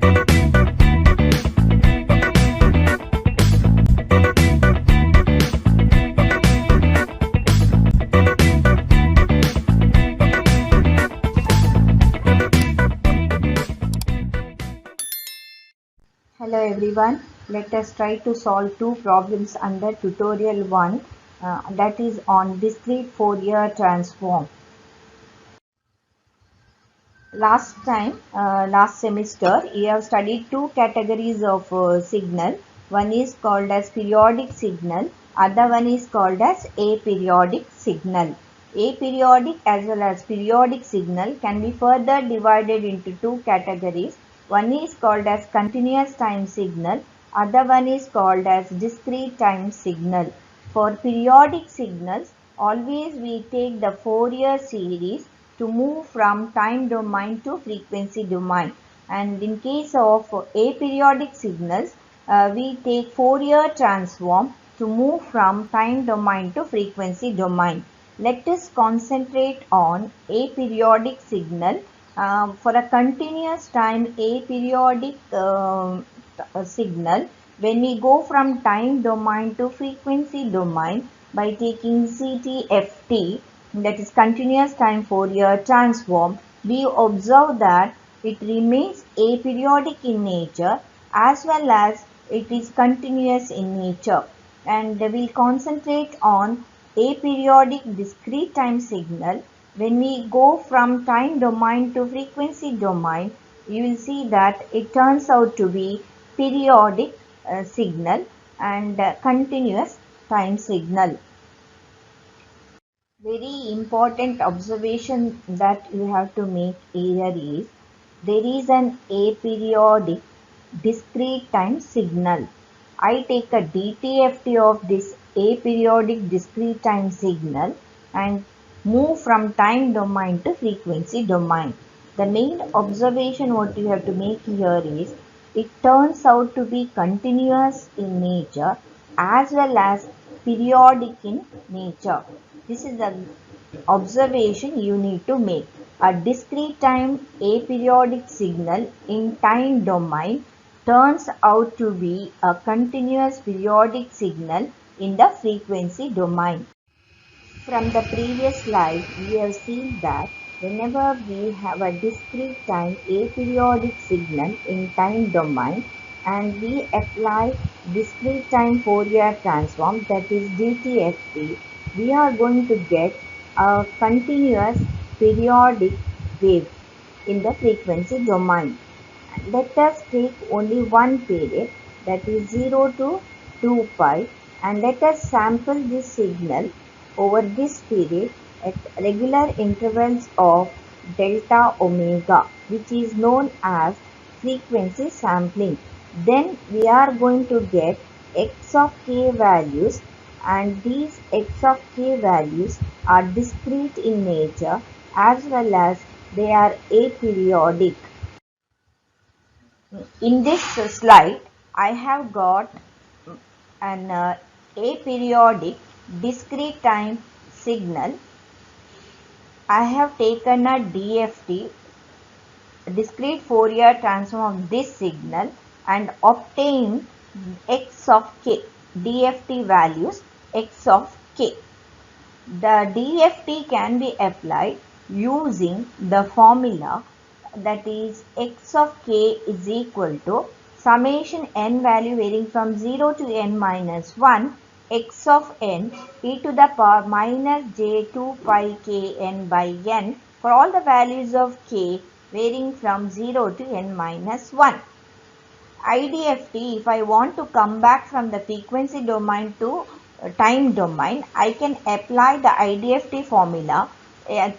Hello everyone, let us try to solve two problems under tutorial 1 that is on discrete Fourier transform. Last semester, we have studied two categories of signal. One is called as periodic signal, other one is called as aperiodic signal. Aperiodic as well as periodic signal can be further divided into two categories. One is called as continuous time signal, other one is called as discrete time signal. For periodic signals, always we take the Fourier series to move from time domain to frequency domain, and in case of aperiodic signals we take Fourier transform to move from time domain to frequency domain. Let us concentrate on aperiodic signal. For a continuous time aperiodic signal, when we go from time domain to frequency domain by taking CTFT, that is continuous time Fourier transform, we observe that it remains aperiodic in nature as well as it is continuous in nature, and we will concentrate on aperiodic discrete time signal. When we go from time domain to frequency domain, you will see that it turns out to be periodic signal and continuous time signal. Very important observation that you have to make here is there is an aperiodic discrete time signal. I take a DTFT of this aperiodic discrete time signal and move from time domain to frequency domain. The main observation what you have to make here is it turns out to be continuous in nature as well as periodic in nature. This is the observation you need to make. A discrete time aperiodic signal in time domain turns out to be a continuous periodic signal in the frequency domain. From the previous slide, we have seen that whenever we have a discrete time aperiodic signal in time domain and we apply discrete time Fourier transform, that is DTFT, we are going to get a continuous periodic wave in the frequency domain. Let us take only one period, that is 0 to 2 pi, and let us sample this signal over this period at regular intervals of delta omega, which is known as frequency sampling. Then we are going to get x of k values, and these x of k values are discrete in nature as well as they are aperiodic. In this slide, I have got an aperiodic discrete time signal. I have taken a DFT, discrete Fourier transform of this signal, and obtained x of k, DFT values x of k. The DFT can be applied using the formula, that is x of k is equal to summation n value varying from 0 to n minus 1 x of n e to the power minus j2 pi k n by n for all the values of k varying from 0 to n minus 1. IDFT, if I want to come back from the frequency domain to time domain, I can apply the IDFT formula.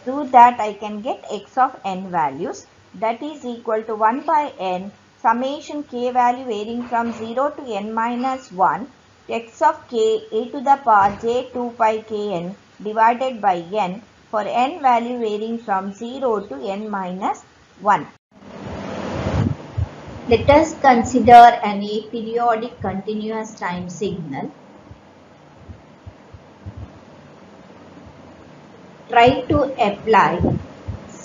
Through that I can get x of n values, that is equal to 1 by n summation k value varying from 0 to n minus 1 x of k e to the power j2 pi k n divided by n for n value varying from 0 to n minus 1. Let us consider an aperiodic continuous time signal. Try to apply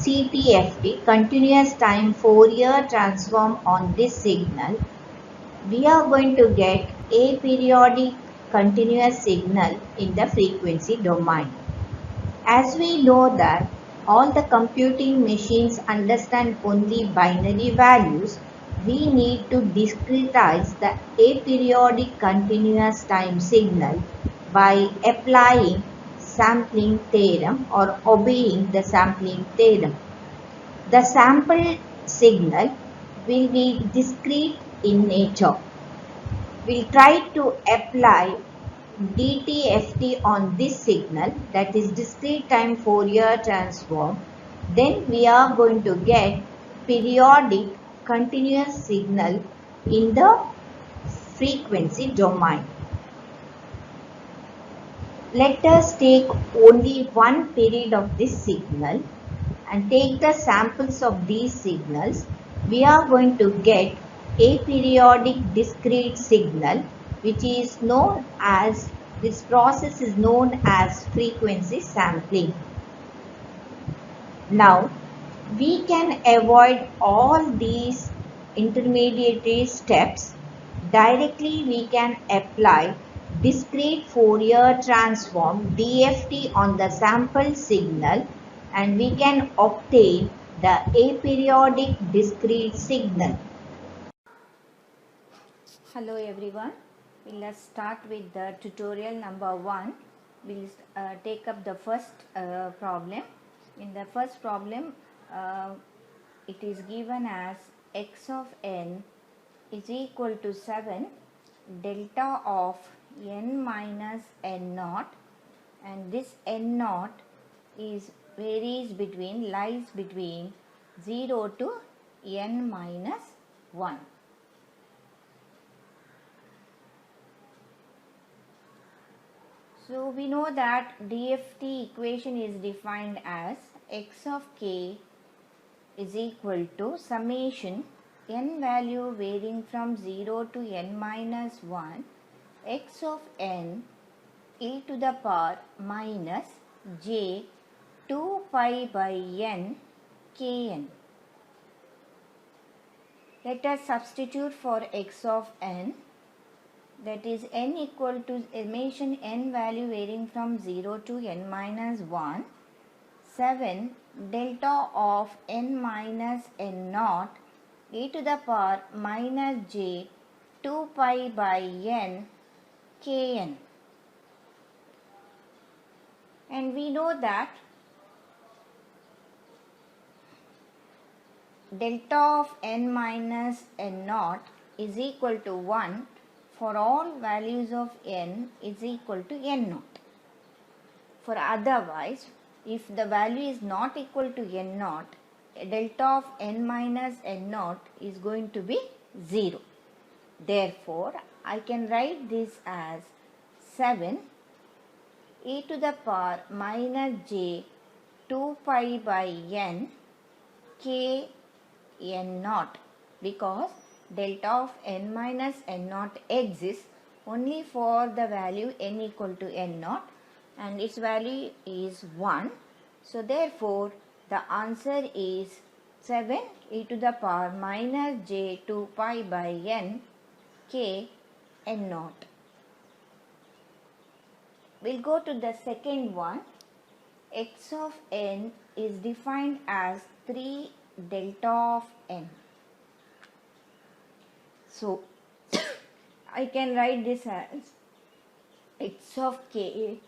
CTFT, continuous time Fourier transform on this signal, we are going to get a periodic continuous signal in the frequency domain. As we know that all the computing machines understand only binary values, we need to discretize the aperiodic continuous time signal by applying sampling theorem or obeying the sampling theorem. The sample signal will be discrete in nature. We'll try to apply DTFT on this signal, that is discrete time Fourier transform. Then we are going to get periodic continuous signal in the frequency domain. Let us take only one period of this signal and take the samples of these signals. We are going to get a periodic discrete signal, which is known as, this process is known as frequency sampling. Now we can avoid all these intermediary steps. Directly we can apply discrete Fourier transform DFT on the sample signal and we can obtain the aperiodic discrete signal. Hello everyone, let's start with the tutorial number 1. We'll take up the first problem. In the first problem, it is given as x of n is equal to 7 delta of n minus n naught, and this n naught is lies between 0 to n minus 1. So we know that DFT equation is defined as x of k is equal to summation n value varying from 0 to n minus 1 x of n e to the power minus j 2 pi by n kn. Let us substitute for x of n, that is n equal to summation n value varying from 0 to n minus 1, 7 delta of n minus n naught e to the power minus j 2 pi by n kn. And we know that delta of n minus n naught is equal to 1 for all values of n is equal to n naught. For otherwise, if the value is not equal to n naught, delta of n minus n naught is going to be 0. Therefore, I can write this as 7 e to the power minus j 2 pi by n k n naught, because delta of n minus n naught exists only for the value n equal to n naught and its value is 1. So therefore the answer is 7 e to the power minus j 2 pi by n k n naught. We'll go to the second one. X of n is defined as 3 delta of n. So I can write this as x of k,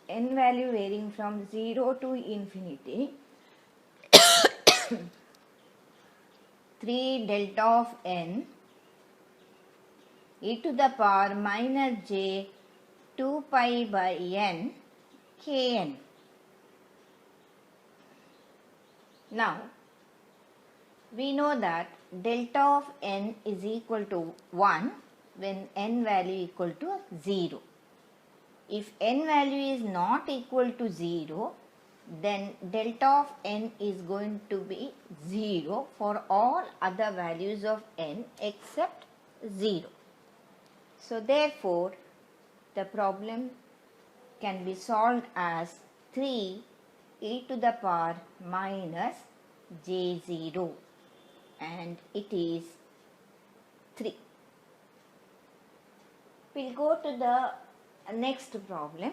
n value varying from 0 to infinity, 3 delta of n e to the power minus j 2 pi by n kn. Now we know that delta of n is equal to 1 when n value equal to 0. If n value is not equal to 0, then delta of n is going to be 0 for all other values of n except 0. So therefore the problem can be solved as 3 e to the power minus J0 and it is 3. We'll go to the next problem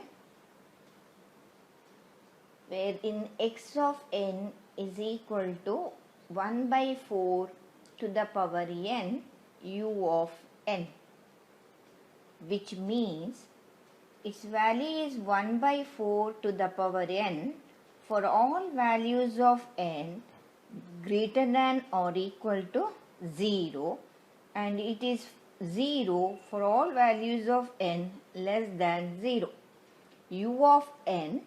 where in x of n is equal to 1 by 4 to the power n u of n, which means its value is 1 by 4 to the power n for all values of n greater than or equal to 0, and it is 0 for all values of n less than 0. U of n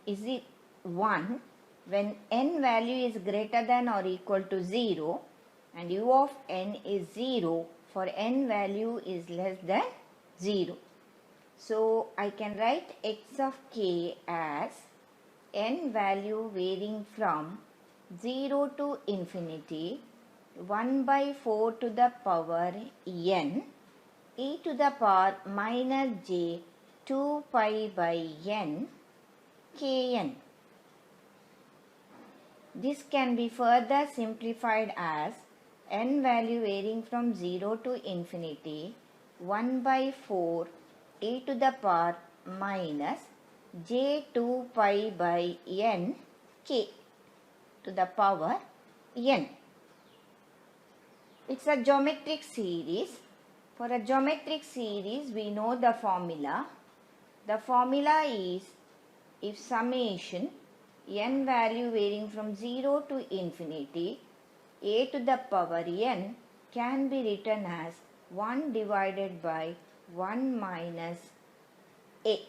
is 1 when n value is greater than or equal to 0, and u of n is 0 for n value is less than 0. So I can write x of k as n value varying from 0 to infinity 1 by 4 to the power n e to the power minus j 2 pi by n kn. This can be further simplified as n value varying from 0 to infinity 1 by 4 e to the power minus j 2 pi by n k to the power n. It's a geometric series. For a geometric series, we know the formula. The formula is if summation n value varying from 0 to infinity a to the power n can be written as 1 divided by 1 minus a.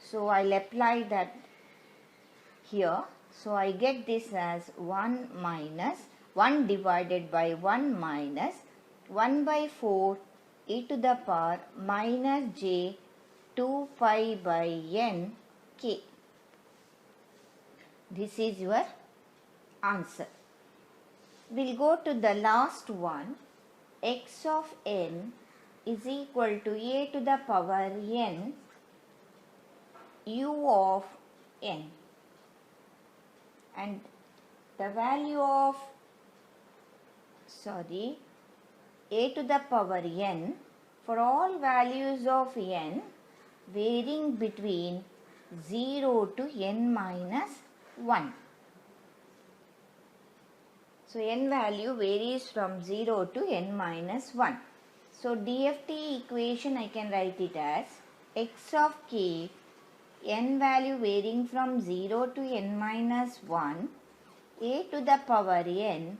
So I'll apply that here. So I get this as 1 divided by 1 minus 1 by 4 e to the power minus j 2 pi by n k. This is your answer. We'll go to the last one. X of n is equal to a to the power n u of n, and the value of a to the power n for all values of n varying between 0 to n minus 1. So n value varies from 0 to n minus 1. So DFT equation I can write it as x of k n value varying from 0 to n minus 1 a to the power n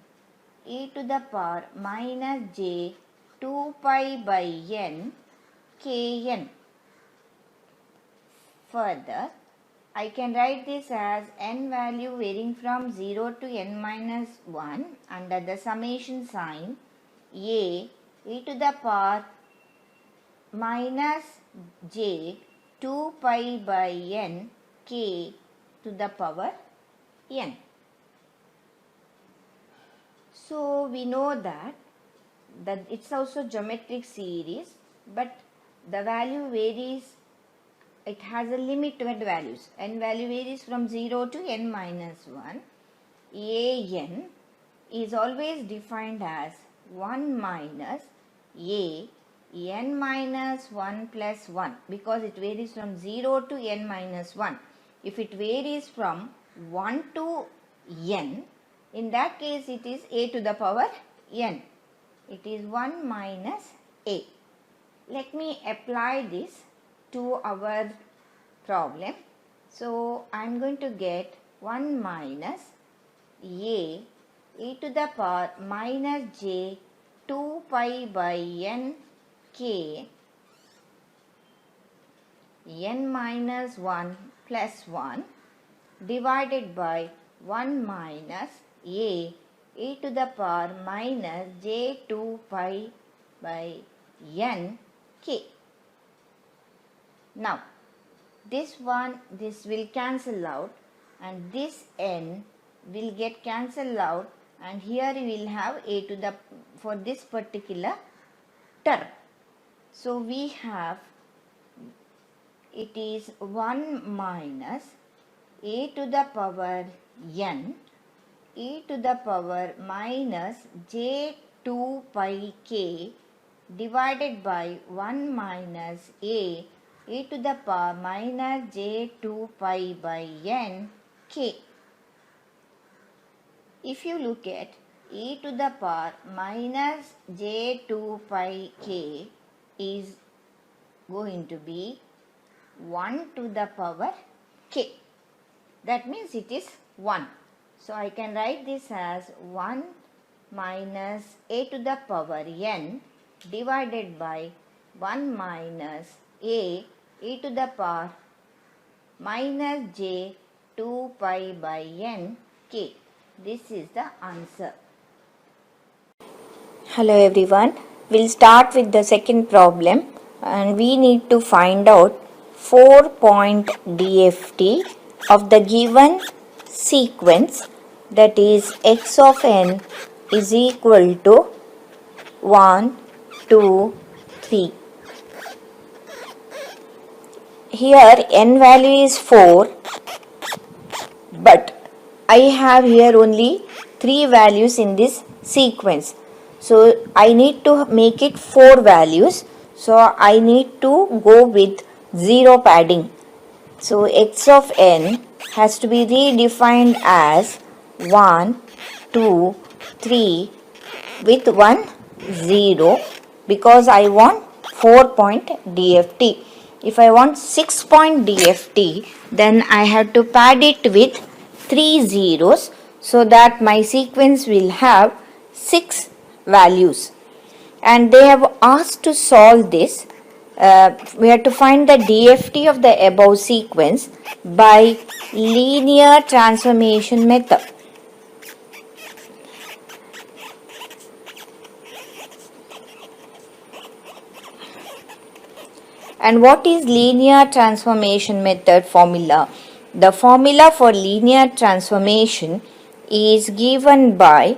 e to the power minus j 2 pi by n kn. Further, I can write this as n value varying from 0 to n minus 1 under the summation sign a e to the power minus j 2 pi by n k to the power n. So we know that it's also geometric series, but the value varies. It has a limited values. N value varies from 0 to n minus 1. An is always defined as 1 minus a n minus 1 plus 1, because it varies from 0 to n minus 1. If it varies from 1 to n, in that case it is a to the power n. It is 1 minus a. Let me apply this to our problem. So I am going to get 1 minus a e to the power minus j 2 pi by n k n minus 1 plus 1 divided by 1 minus a e to the power minus j 2 pi by n k. Now this will cancel out, and this n will get cancelled out, and here we will have a to the for this particular term. So we have it is 1 minus a to the power n e to the power minus j 2 pi k divided by 1 minus a e to the power minus j 2 pi by n k. If you look at e to the power minus j 2 pi k is going to be 1 to the power k. That means it is 1. So I can write this as 1 minus a to the power n divided by 1 minus a e to the power minus j 2 pi by n k. This is the answer. Hello everyone. We'll start with the second problem and we need to find out 4-point DFT of the given sequence, that is x of n is equal to 1, 2, 3. Here n value is 4, but I have here only 3 values in this sequence. So I need to make it 4 values. So I need to go with 0 padding. So x of n has to be redefined as 1, 2, 3 with 1 0 because I want 4-point DFT. If I want 6-point DFT, then I have to pad it with 3 zeros so that my sequence will have 6 values. And they have asked to solve this. We have to find the DFT of the above sequence by linear transformation method. And what is linear transformation method formula? The formula for linear transformation is given by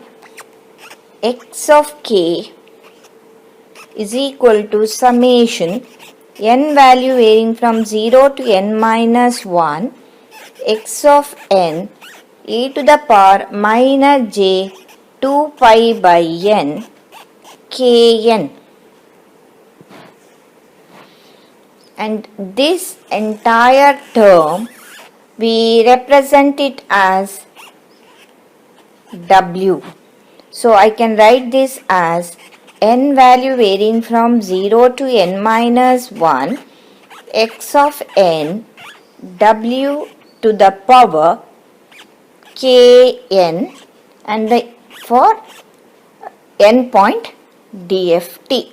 x of k is equal to summation n value varying from 0 to n minus 1 x of n e to the power minus j 2 pi by n kn. And this entire term we represent it as w. So I can write this as n value varying from 0 to n minus 1 x of n w to the power kn and for n point DFT.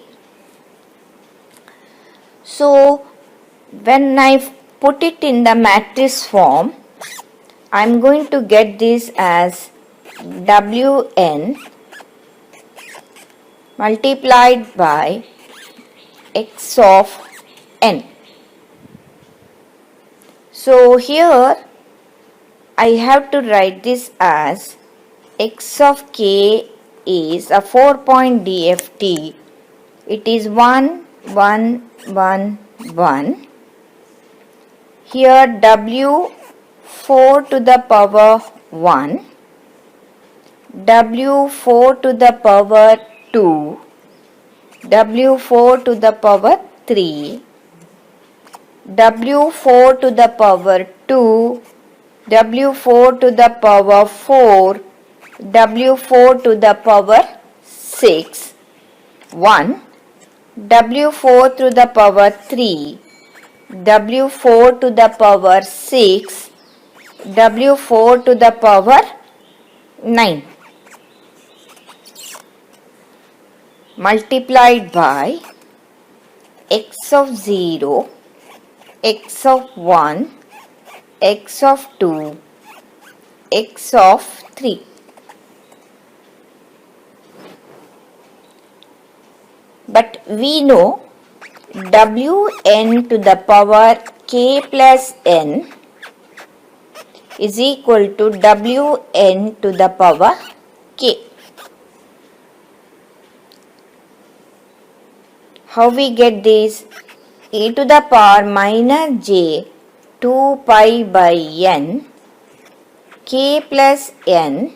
So when I put it in the matrix form, I am going to get this as Wn multiplied by x of n. So here I have to write this as x of k is a 4-point DFT. It is 1, 1, 1, 1. Here w 4 to the power 1, w 4 to the power 2, w 4 to the power 3, w 4 to the power 2, w 4 to the power 4, w 4 to the power 6, 1, w 4 to the power 3, w 4 to the power 6, w 4 to the power 9 multiplied by x of 0, x of 1, x of 2, x of 3. But we know Wn to the power k plus n is equal to Wn to the power k. How we get this? E to the power minus j 2 pi by n k plus n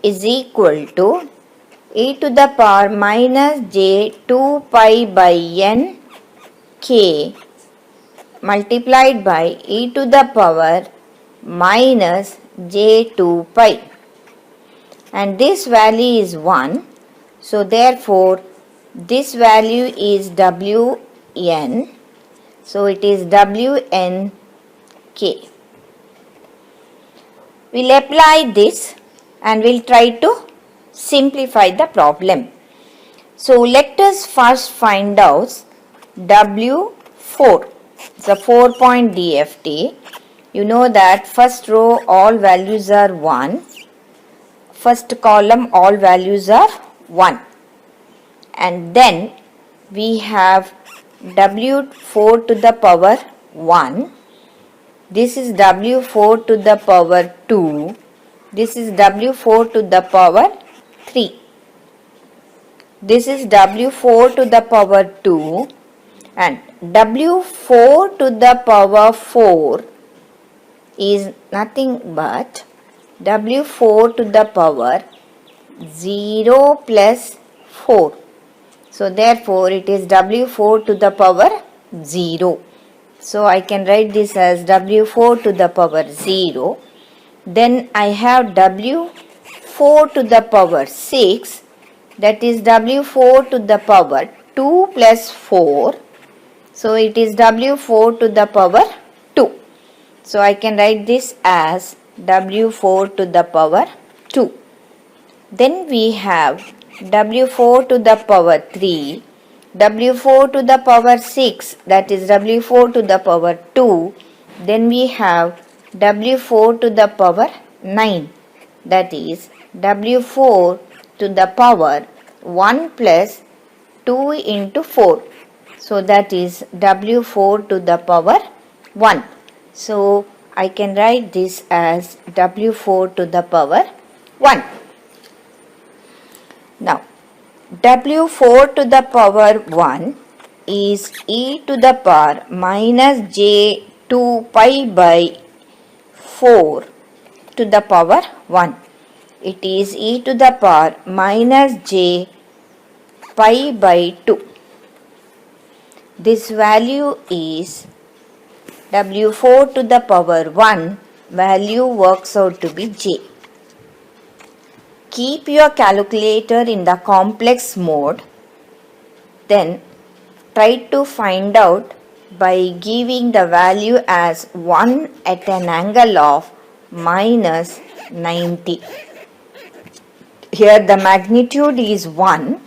is equal to e to the power minus j 2 pi by n k multiplied by e to the power minus j 2 pi, and this value is 1. So therefore this value is Wn, so it is Wn k. We'll apply this and we'll try to simplify the problem. So let us first find out W4. It's a 4-point DFT. You know that first row all values are 1. First column all values are 1. And then we have W4 to the power 1. This is W4 to the power 2. This is W4 to the power 3. This is W4 to the power 2, and W4 to the power 4 is nothing but W4 to the power 0 plus 4. So therefore it is W4 to the power 0. So I can write this as W4 to the power 0. Then I have W4 to the power 6, that is W4 to the power 2 plus 4. So it is W4 to the power 2. So I can write this as W4 to the power 2. Then we have W4 to the power 3, W4 to the power 6, that is W4 to the power 2. Then we have W4 to the power 9, that is W4 to the power 1 plus 2 into 4. So that is W4 to the power 1. So I can write this as W4 to the power 1. Now W4 to the power 1 is e to the power minus j 2 pi by 4 to the power 1. It is e to the power minus j pi by 2. This value is W4 to the power 1, value works out to be j. Keep your calculator in the complex mode, then try to find out by giving the value as 1 at an angle of minus 90. Here the magnitude is 1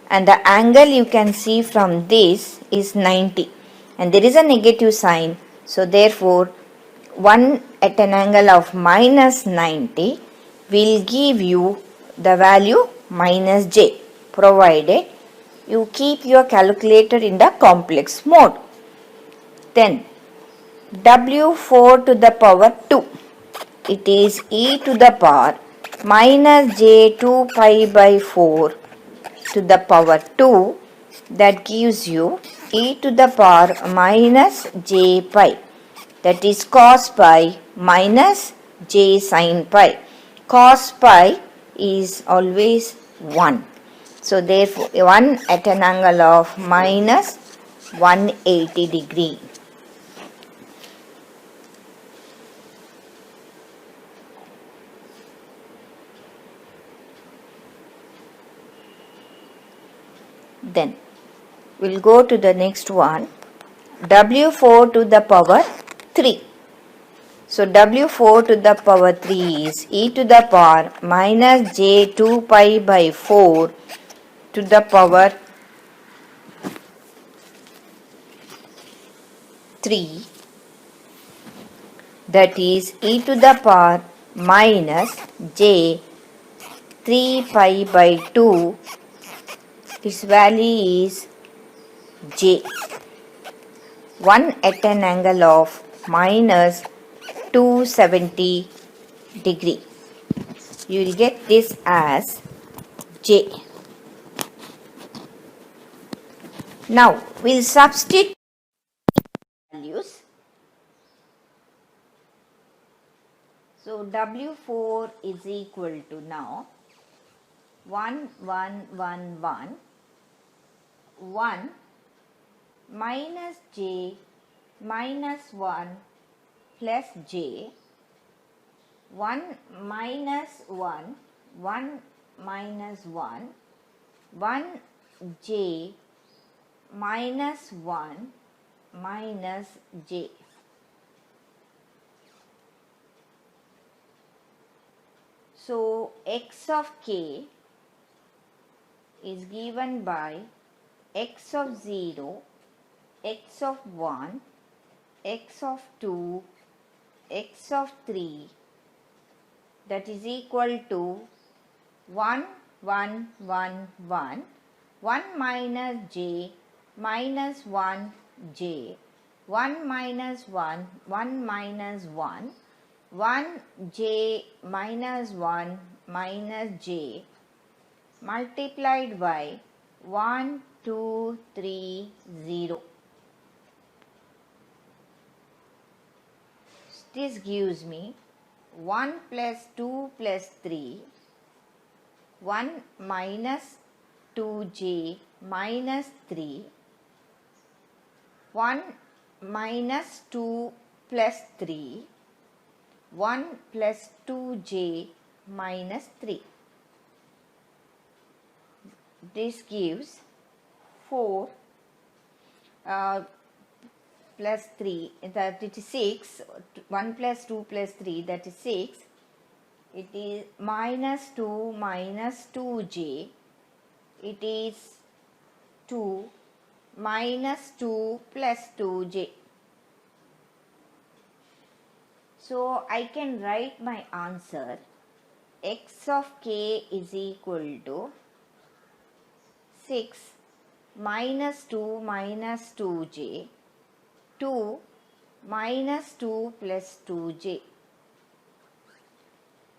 and the angle you can see from this is 90, and there is a negative sign, so therefore 1 at an angle of minus 90 will give you the value minus j, provided you keep your calculator in the complex mode. Then W4 to the power 2, it is e to the power minus j 2 pi by 4 to the power 2, that gives you e to the power minus j pi, that is cos pi minus j sin pi. Cos pi is always 1. So therefore 1 at an angle of minus 180 degree. Then we'll go to the next one, W4 to the power 3. So W4 to the power 3 is e to the power minus j 2 pi by 4 to the power 3, that is e to the power minus j 3 pi by 2. Its value is j. 1 at an angle of minus 270 degree. You will get this as j. Now we'll substitute values. So W4 is equal to now 1 1 1 1 1 minus j minus 1 plus j 1 minus 1 1 minus 1 1 j minus 1 minus j. So x of k is given by x of 0, x of 1, x of 2, x of 3, that is equal to 1 1 1 1 1 minus j minus 1 j 1 minus 1 1 minus 1 1 j minus 1 minus j multiplied by 1 2 3 0. This gives me 1 plus 2 plus 3 1 minus 2j minus 3 1 minus 2 plus 3 1 plus 2j minus 3. This gives 4 plus 3, that it is 6. 1 plus 2 plus 3, that is 6. It is minus 2 minus 2j. It is 2 minus 2 plus 2j. So I can write my answer. X of k is equal to 6 minus 2 minus 2j 2 minus 2 plus 2j.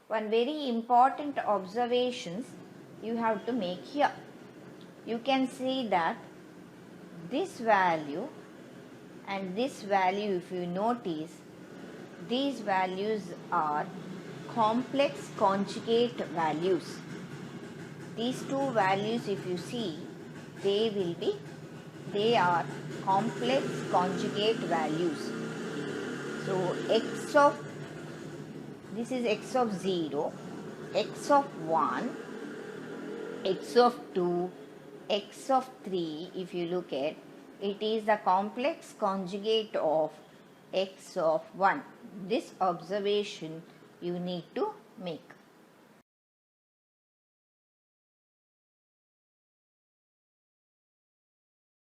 One very important observations you have to make here. You can see that this value and this value, if you notice, these values are complex conjugate values. These two values, if you see, they are complex conjugate values. So this is x of 0, x of 1, x of 2, x of 3. If you look at, it is the complex conjugate of x of 1. This observation you need to make.